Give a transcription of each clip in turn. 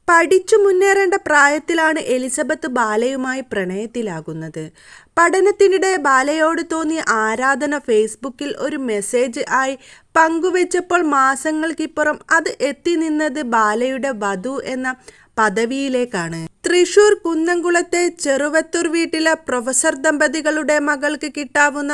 പഠിച്ചു മുന്നേറേണ്ട പ്രായത്തിലാണ് എലിസബത്ത് ബാലയുമായി പ്രണയത്തിലാകുന്നത്. പഠനത്തിനിടെ ബാലയോട് തോന്നിയ ആരാധന ഫേസ്ബുക്കിൽ ഒരു മെസ്സേജ് ആയി പങ്കുവച്ചപ്പോൾ മാസങ്ങൾക്കിപ്പുറം അത് എത്തി നിന്നത് ബാലയുടെ വധു എന്ന പദവിയിലേക്കാണ്. തൃശൂർ കുന്നംകുളത്തെ ചെറുവത്തൂർ വീട്ടിലെ പ്രൊഫസർ ദമ്പതികളുടെ മകൾക്ക് കിട്ടാവുന്ന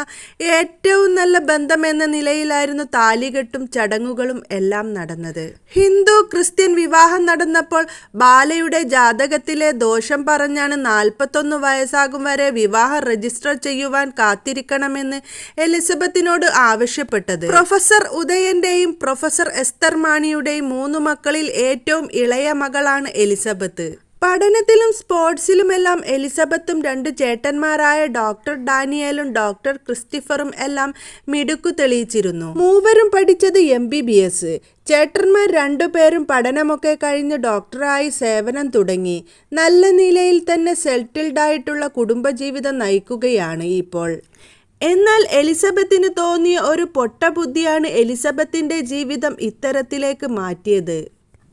ഏറ്റവും നല്ല ബന്ധമെന്ന നിലയിലായിരുന്നു താലികെട്ടും ചടങ്ങുകളും എല്ലാം നടന്നത്. ഹിന്ദു ക്രിസ്ത്യൻ വിവാഹം നടന്നപ്പോൾ ബാലയുടെ ജാതകത്തിലെ ദോഷം പറഞ്ഞാണ് 41 വയസ്സാകും വരെ വിവാഹം രജിസ്റ്റർ ചെയ്യുവാൻ കാത്തിരിക്കണമെന്ന് എലിസബത്തിനോട് ആവശ്യപ്പെട്ടത്. പ്രൊഫസർ ഉദയന്റെയും പ്രൊഫസർ എസ്തർ മാണിയുടെയും 3 മക്കളിൽ ഏറ്റവും ഇളയ മകളാണ് എലിസബത്ത്. പഠനത്തിലും സ്പോർട്സിലുമെല്ലാം എലിസബത്തും 2 ചേട്ടന്മാരായ ഡോക്ടർ ഡാനിയലും ഡോക്ടർ ക്രിസ്റ്റഫറും എല്ലാം മിടുക്കു തെളിയിച്ചിരുന്നു. മൂവരും പഠിച്ചത് MBBS. ചേട്ടന്മാർ 2 പേരും പഠനമൊക്കെ കഴിഞ്ഞ് ഡോക്ടറായി സേവനം തുടങ്ങി. നല്ല നിലയിൽ തന്നെ സെറ്റിൽഡായിട്ടുള്ള കുടുംബജീവിതം നയിക്കുകയാണ് ഇപ്പോൾ. എന്നാൽ എലിസബത്തിന് തോന്നിയ ഒരു പൊട്ട ബുദ്ധിയാണ് എലിസബത്തിന്റെ ജീവിതം ഇത്തരത്തിലേക്ക് മാറ്റിയത്.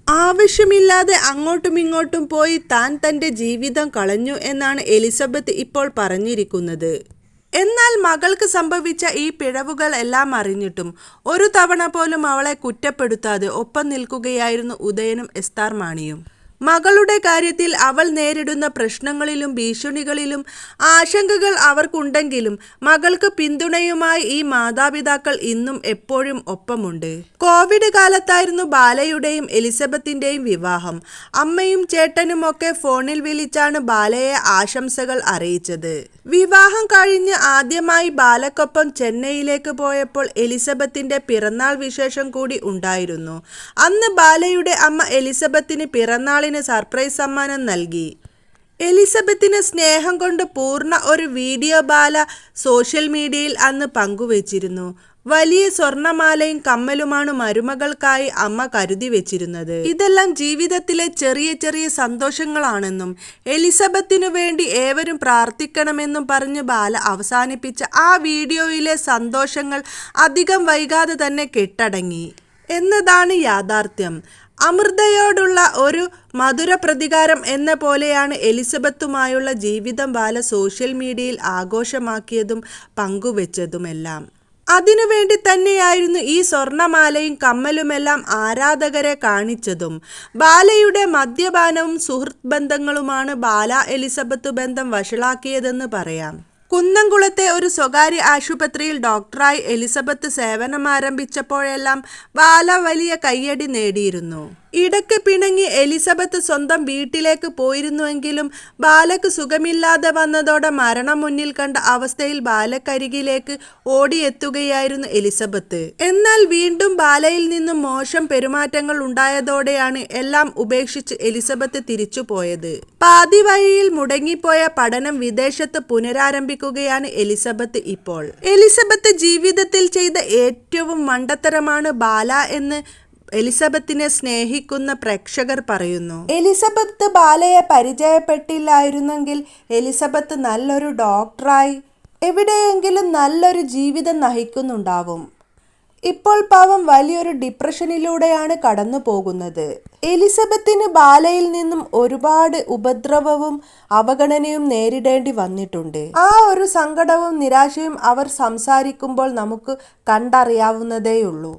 ആവശ്യമില്ലാതെ അങ്ങോട്ടും ഇങ്ങോട്ടും പോയി താൻ തൻ്റെ ജീവിതം കളഞ്ഞു എന്നാണ് എലിസബത്ത് ഇപ്പോൾ പറഞ്ഞിരിക്കുന്നത്. എന്നാൽ മകൾക്ക് സംഭവിച്ച ഈ പിഴവുകൾ എല്ലാം അറിഞ്ഞിട്ടും ഒരു തവണ പോലും അവളെ കുറ്റപ്പെടുത്താതെ ഒപ്പം നിൽക്കുകയായിരുന്നു ഉദയനും എസ്തർ മാണിയും. മകളുടെ കാര്യത്തിൽ അവൾ നേരിടുന്ന പ്രശ്നങ്ങളിലും ഭീഷണികളിലും ആശങ്കകൾ അവർക്കുണ്ടെങ്കിലും മകൾക്ക് പിന്തുണയുമായി ഈ മാതാപിതാക്കൾ ഇന്നും എപ്പോഴും ഒപ്പമുണ്ട്. കോവിഡ് കാലത്തായിരുന്നു ബാലയുടെയും എലിസബത്തിന്റെയും വിവാഹം. അമ്മയും ചേട്ടനും ഒക്കെ ഫോണിൽ വിളിച്ചാണ് ബാലയെ ആശംസകൾ അറിയിച്ചത്. വിവാഹം കഴിഞ്ഞ് ആദ്യമായി ബാലക്കൊപ്പം ചെന്നൈയിലേക്ക് പോയപ്പോൾ എലിസബത്തിന്റെ പിറന്നാൾ വിശേഷം കൂടി ഉണ്ടായിരുന്നു. അന്ന് ബാലയുടെ അമ്മ എലിസബത്തിന് പിറന്നാളിന് സർപ്രൈസ് സമ്മാനം നൽകി. എലിസബത്തിന് സ്നേഹം കൊണ്ട് പൂർണ്ണ ഒരു വീഡിയോ ബാല സോഷ്യൽ മീഡിയയിൽ അന്ന് പങ്കുവച്ചിരുന്നു. വലിയ സ്വർണമാലയും കമ്മലുമാണ് മരുമകൾക്കായി അമ്മ കരുതി വെച്ചിരുന്നത്. ഇതെല്ലാം ജീവിതത്തിലെ ചെറിയ ചെറിയ സന്തോഷങ്ങളാണെന്നും എലിസബത്തിനു വേണ്ടി ഏവരും പ്രാർത്ഥിക്കണമെന്നും പറഞ്ഞ് ബാല അവസാനിപ്പിച്ച ആ വീഡിയോയിലെ സന്തോഷങ്ങൾ അധികം വൈകാതെ തന്നെ കെട്ടടങ്ങി എന്നതാണ് യാഥാർത്ഥ്യം. അമൃതയോടുള്ള ഒരു മധുര പ്രതികാരം എന്ന പോലെയാണ് എലിസബത്തുമായുള്ള ജീവിതം ബാല സോഷ്യൽ മീഡിയയിൽ ആഘോഷമാക്കിയതും പങ്കുവച്ചതുമെല്ലാം. അതിനുവേണ്ടി തന്നെയായിരുന്നു ഈ സ്വർണമാലയും കമ്മലുമെല്ലാം ആരാധകരെ കാണിച്ചതും. ബാലയുടെ മദ്യപാനവും സുഹൃത്ത് ബന്ധങ്ങളുമാണ് ബാല എലിസബത്ത് ബന്ധം വഷളാക്കിയതെന്ന് പറയാം. കുന്നംകുളത്തെ ഒരു സ്വകാര്യ ആശുപത്രിയിൽ ഡോക്ടറായി എലിസബത്ത് സേവനം ആരംഭിച്ചപ്പോഴെല്ലാം ബാല വലിയ കയ്യടി നേടിയിരുന്നു. ഇടയ്ക്ക് പിണങ്ങി എലിസബത്ത് സ്വന്തം വീട്ടിലേക്ക് പോയിരുന്നുവെങ്കിലും ബാലക്ക് സുഖമില്ലാതെ വന്നതോടെ മരണം മുന്നിൽ കണ്ട അവസ്ഥയിൽ ബാലക്കരികിലേക്ക് ഓടിയെത്തുകയായിരുന്നു എലിസബത്ത്. എന്നാൽ വീണ്ടും ബാലയിൽ നിന്നും മോശം പെരുമാറ്റങ്ങൾ ഉണ്ടായതോടെയാണ് എല്ലാം ഉപേക്ഷിച്ച് എലിസബത്ത് തിരിച്ചുപോയത്. പാതി വഴിയിൽ മുടങ്ങിപ്പോയ പഠനം വിദേശത്ത് പുനരാരംഭിക്കുകയാണ് എലിസബത്ത് ഇപ്പോൾ. എലിസബത്ത് ജീവിതത്തിൽ ചെയ്ത ഏറ്റവും മണ്ടത്തരമാണ് ബാല എന്ന് എലിസബത്തിനെ സ്നേഹിക്കുന്ന പ്രേക്ഷകർ പറയുന്നു. എലിസബത്ത് ബാലയെ പരിചയപ്പെട്ടില്ലായിരുന്നെങ്കിൽ എലിസബത്ത് നല്ലൊരു ഡോക്ടറായി എവിടെയെങ്കിലും നല്ലൊരു ജീവിതം നയിക്കുന്നുണ്ടാവും. ഇപ്പോൾ പാവം വലിയൊരു ഡിപ്രഷനിലൂടെയാണ് കടന്നു പോകുന്നത്. എലിസബത്തിന് ബാലയിൽ നിന്നും ഒരുപാട് ഉപദ്രവവും അവഗണനയും നേരിടേണ്ടി വന്നിട്ടുണ്ട്. ആ ഒരു സങ്കടവും നിരാശയും അവർ സംസാരിക്കുമ്പോൾ നമുക്ക് കണ്ടറിയാവുന്നതേയുള്ളൂ.